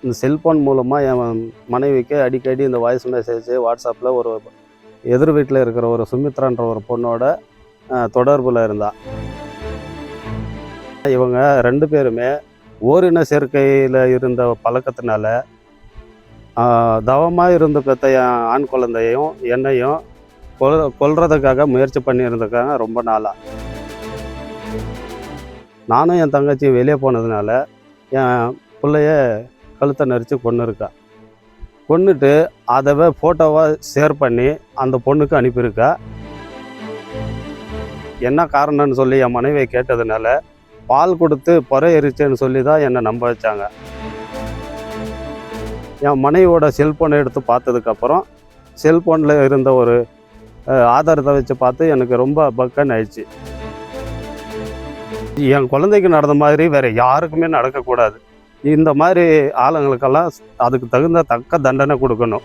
இந்த செல்ஃபோன் மூலமாக என் மனைவிக்கு அடிக்கடி இந்த வாய்ஸ் மெசேஜ் வாட்ஸ்அப்பில் ஒரு எதிர் வீட்டில் இருக்கிற ஒரு சுமித்ரான்ற ஒரு பொண்ணோட தொடர்பில் இருந்தா. இவங்க 2 பேருமே ஓரின சேர்க்கையில் இருந்த பழக்கத்தினால தவமாக இருந்து பெற்ற என் ஆண் குழந்தையும் என்னையும் கொல்றதுக்காக முயற்சி பண்ணியிருந்திருக்காங்க ரொம்ப நாளாக. நானும் என் தங்கச்சியும் வெளியே போனதுனால என் பிள்ளைய கழுத்தை நெரிச்சு கொன்னுருக்கா. கொன்னுட்டு அதை ஃபோட்டோவாக ஷேர் பண்ணி அந்த பொண்ணுக்கு அனுப்பியிருக்கா. என்ன காரணம்னு சொல்லி என் மனைவியை கேட்டதுனால பால் கொடுத்து பொறை எரிச்சேன்னு சொல்லி தான் என்னை நம்ப வச்சாங்க. என் மனைவியோட செல்ஃபோனை எடுத்து பார்த்ததுக்கப்புறம் செல்ஃபோனில் இருந்த ஒரு ஆதாரத்தை வச்சு பார்த்து எனக்கு ரொம்ப பக்கன்னு ஆயிடுச்சு. என் குழந்தைக்கு நடந்த மாதிரி வேறு யாருக்குமே நடக்கக்கூடாது. இந்த மாதிரி ஆளுங்களுக்கெல்லாம் அதுக்கு தக்க தண்டனை கொடுக்கணும்.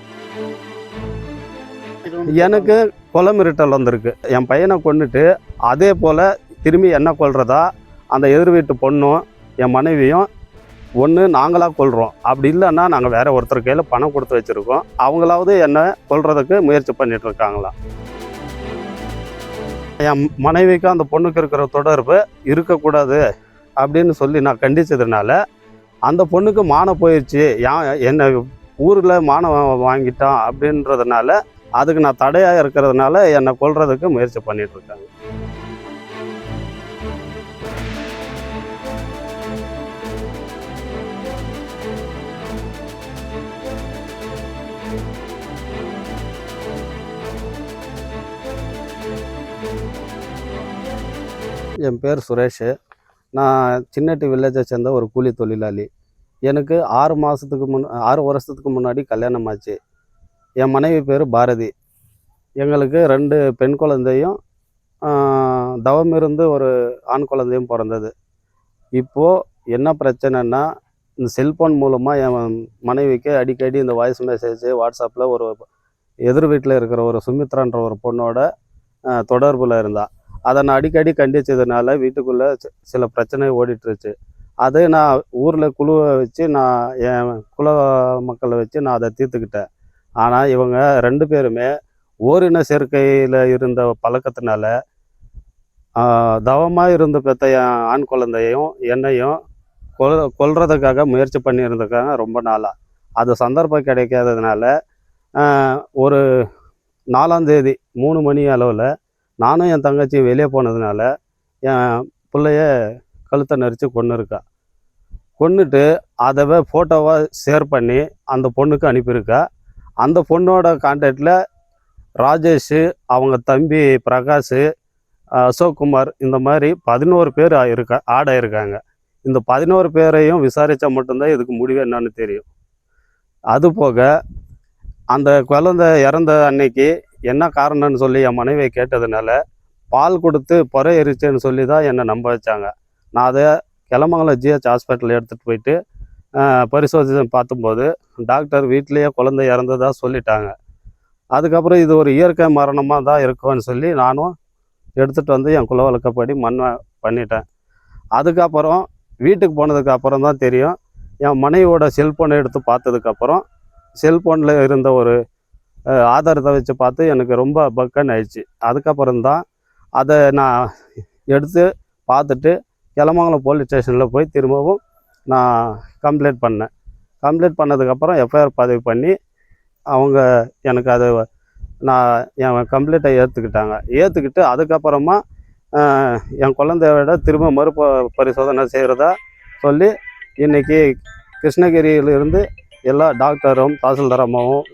எனக்கு கொலை மிரட்டல் வந்திருக்கு. என் பையனை கொன்னுட்டு அதே போல் திரும்பி என்ன கொல்றதா அந்த எதிர் வீட்டு பொண்ணும் என் மனைவியும் ஒன்று நாங்களாக கொள்கிறோம், அப்படி இல்லைன்னா நாங்கள் வேறு ஒருத்தர் கையில் பணம் கொடுத்து வச்சுருக்கோம், அவங்களாவது என்னை கொல்றதுக்கு முயற்சி பண்ணிகிட்டு இருக்காங்களாம். என் மனைவிக்கும் அந்த பொண்ணுக்கு இருக்கிற தொடர்பு இருக்கக்கூடாது அப்படின்னு சொல்லி நான் கண்டித்ததுனால அந்த பொண்ணுக்கு மானம் போயிடுச்சு, என்னை ஊரில் மானம் வாங்கிட்டான் அப்படின்றதுனால அதுக்கு நான் தடையாக இருக்கிறதுனால என்னை கொல்றதுக்கு முயற்சி பண்ணிகிட்ருக்காங்க. என் பேர் சுரேஷ். நான் சின்னட்டி வில்லேஜை சேர்ந்த ஒரு கூலி தொழிலாளி. எனக்கு 6 வருஷத்துக்கு முன்னாடி கல்யாணம் ஆச்சு. என் மனைவி பேர் பாரதி. எங்களுக்கு 2 பெண் குழந்தையும் தவம் இருந்து ஒரு ஆண் குழந்தையும் பிறந்தது. இப்போது என்ன பிரச்சனைன்னா, இந்த செல்ஃபோன் மூலமாக என் மனைவிக்கு அடிக்கடி இந்த வாய்ஸ் மெசேஜ் வாட்ஸ்அப்பில் ஒரு எதிர் வீட்டில் இருக்கிற ஒரு சுமித்ரான்ற ஒரு பொண்ணோட தொடர்பில் இருந்தா. அதை நான் அடிக்கடி கண்டித்ததுனால வீட்டுக்குள்ளே சில பிரச்சனை ஓடிட்டுருச்சு. அது நான் ஊரில் குழுவை வச்சு நான் என் குல மக்களை வச்சு நான் அதை தீர்த்துக்கிட்டேன். ஆனால் இவங்க 2 பேருமே ஓரின சேர்க்கையில் இருந்த பழக்கத்தினால தவமாக இருந்து பெற்ற என் ஆண் குழந்தையும் என்னையும் கொல்றதுக்காக முயற்சி பண்ணியிருந்திருக்காங்க ரொம்ப நாளாக. அது சந்தர்ப்பம் கிடைக்காததுனால ஒரு 4ஆம் தேதி 3 மணி அளவில் நானும் என் தங்கச்சியும் வெளியே போனதுனால என் பிள்ளைய கழுத்தை நெரிச்சு கொன்னுருக்கா. கொன்னுட்டு அதை ஃபோட்டோவாக ஷேர் பண்ணி அந்த பொண்ணுக்கு அனுப்பியிருக்கா. அந்த பொண்ணோட கான்டாக்டில் ராஜேஷ், அவங்க தம்பி பிரகாஷ், அசோக்குமார், இந்த மாதிரி 11 பேர் ஆட் ஆகியிருக்காங்க. இந்த 11 பேரையும் விசாரித்தா மட்டும்தான் இதுக்கு முடிவு என்னன்னு தெரியும். அதுபோக அந்த குழந்தை இறந்த அன்னைக்கு என்ன காரணம்னு சொல்லி என் மனைவியை கேட்டதுனால பால் கொடுத்து பொறை எரிச்சேன்னு சொல்லி தான் என்னை நம்ப வச்சாங்க. நான் அதை கிளமங்கலம் ஜிஹெச் ஹாஸ்பிட்டல் எடுத்துகிட்டு போயிட்டு பரிசோதனை பார்த்தும்போது டாக்டர் வீட்லேயே குழந்தை இறந்ததாக சொல்லிட்டாங்க. அதுக்கப்புறம் இது ஒரு இயற்கை மரணமாக தான் இருக்கும்னு சொல்லி நானும் எடுத்துகிட்டு வந்து என் குல வழக்கப்படி பண்ணிட்டேன். அதுக்கப்புறம் வீட்டுக்கு போனதுக்கு அப்புறம் தான் தெரியும், என் மனைவியோட செல்ஃபோனை எடுத்து பார்த்ததுக்கப்புறம் செல்ஃபோனில் இருந்த ஒரு ஆதாரத்தை வச்சு பார்த்து எனக்கு ரொம்ப பக்கன்னு ஆயிடுச்சு. அதுக்கப்புறம்தான் அதை நான் எடுத்து பார்த்துட்டு கிளமங்கலம் போலீஸ் ஸ்டேஷனில் போய் திரும்பவும் நான் கம்ப்ளைண்ட் பண்ணேன். கம்ப்ளைண்ட் பண்ணதுக்கப்புறம் எஃப்ஐஆர் பதிவு பண்ணி அவங்க எனக்கு அதை நான் என் கம்ப்ளைண்ட்டை ஏற்றுக்கிட்டு அதுக்கப்புறமா என் குழந்தையோட திரும்ப பரிசோதனை செய்கிறதா சொல்லி இன்றைக்கி கிருஷ்ணகிரியிலிருந்து எல்லா டாக்டரும், தாசில்தார் அம்மாவும்,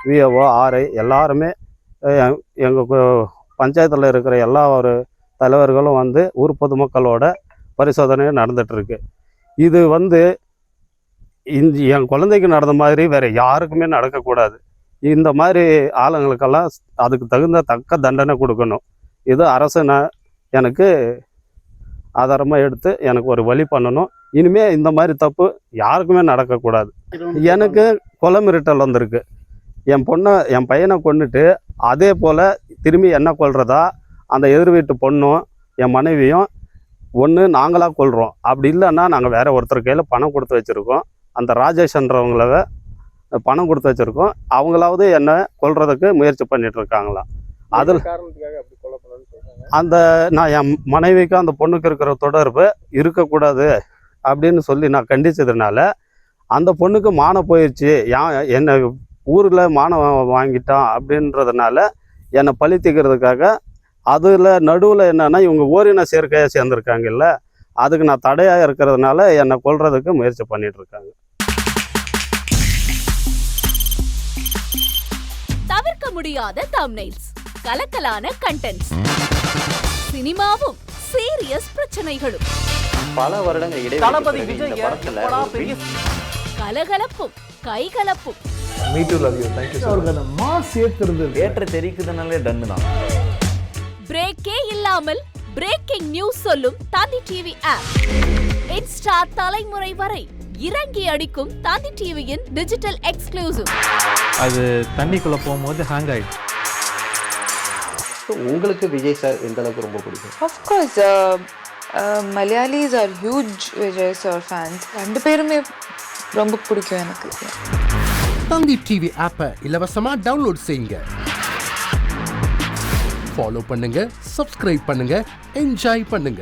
விஓஓ, ஆர்ஐ எல்லாருமே எங்கள் பஞ்சாயத்தில் இருக்கிற எல்லா ஒரு தலைவர்களும் வந்து ஊர் பொதுமக்களோட பரிசோதனை நடந்துகிட்ருக்கு. இது என் குழந்தைக்கு நடந்த மாதிரி வேறு யாருக்குமே நடக்கக்கூடாது. இந்த மாதிரி ஆளுங்களுக்கெல்லாம் அதுக்கு தக்க தண்டனை கொடுக்கணும். இது அரசு எனக்கு ஆதாரமாக எடுத்து எனக்கு ஒரு வழி பண்ணணும். இனிமேல் இந்த மாதிரி தப்பு யாருக்குமே நடக்கக்கூடாது. எனக்கு கொலை மிரட்டல் வந்திருக்கு. என் பையனை கொன்னுட்டு அதே போல் திரும்பி என்ன கொல்றதா அந்த எதிர் வீட்டு பொண்ணும் என் மனைவியும் ஒன்று நாங்களாக கொள்கிறோம், அப்படி இல்லைன்னா நாங்கள் வேறு ஒருத்தர் கையில் பணம் கொடுத்து வச்சுருக்கோம், அந்த ராஜேஷ்ன்றவங்கள பணம் கொடுத்து வச்சுருக்கோம். அவங்களாவது என்னை கொல்றதுக்கு முயற்சி பண்ணிட்டு இருக்காங்களாம். அதில் காரணத்துக்காக அப்படி கொலை பண்ணணும்னு சொல்றாங்க. அந்த நான் என் மனைவிக்கும் அந்த பொண்ணுக்கு இருக்கிற தொடர்பு இருக்கக்கூடாது அப்படின்னு சொல்லி நான் கண்டிச்சதுனால அந்த பொண்ணுக்கு மானம் போயிடுச்சு, என்னை ஊரில் மானம் வாங்கிட்டான் அப்படின்றதுனால என்னை பழி தீர்க்கிறதுக்காக அதில் நடுவில் என்னன்னா இவங்க ஓரின சேர்க்கையாக சேர்ந்துருக்காங்கல்ல, அதுக்கு நான் தடையாக இருக்கிறதுனால என்னை கொல்றதுக்கு முயற்சி பண்ணிட்டு இருக்காங்க. தவிர்க்க முடியாத தம்ப்நெயில்ஸ், கலக்கலான கண்டென்ட்ஸ், சினிமாவும் சீரியஸ் பிரச்சனைகளும், பல வருடங்கள் இடைவெளி கலகலப்பும் கைகலப்பும், me too love you, thank you. அவருக்கு அந்த மாஸ் ஏத்துறது ஏற்ற தெரிக்குதுனாலே டன்னு தான். பிரேக்கே இல்லாமல் பிரேக்கிங் நியூஸ் சொல்லும் தந்தி டிவி ஆப். இன்ஸ்டா தலைமுறை வரை இறங்கி அடிக்கும் தந்தி டிவியின் டிஜிட்டல் எக்ஸ்க்ளூசிவ். அது தண்ணிக்குள்ள போகும்போது ஹேங் ஆயிடுச்சு. உங்களுக்கு விஜய் சார் எந்த அளவுக்கு ரொம்ப பிடிக்கும்? Of course, Malayalis are huge Vijay sir fans. ரெண்டு பேருமே ரொம்ப பிடிக்கும் எனக்கு. தந்தி டிவி ஆப்பை இலவசமா டவுன்லோட் செய்யுங்க. ஃபாலோ பண்ணுங்க, சப்ஸ்கிரைப் பண்ணுங்க, என்ஜாய் பண்ணுங்க.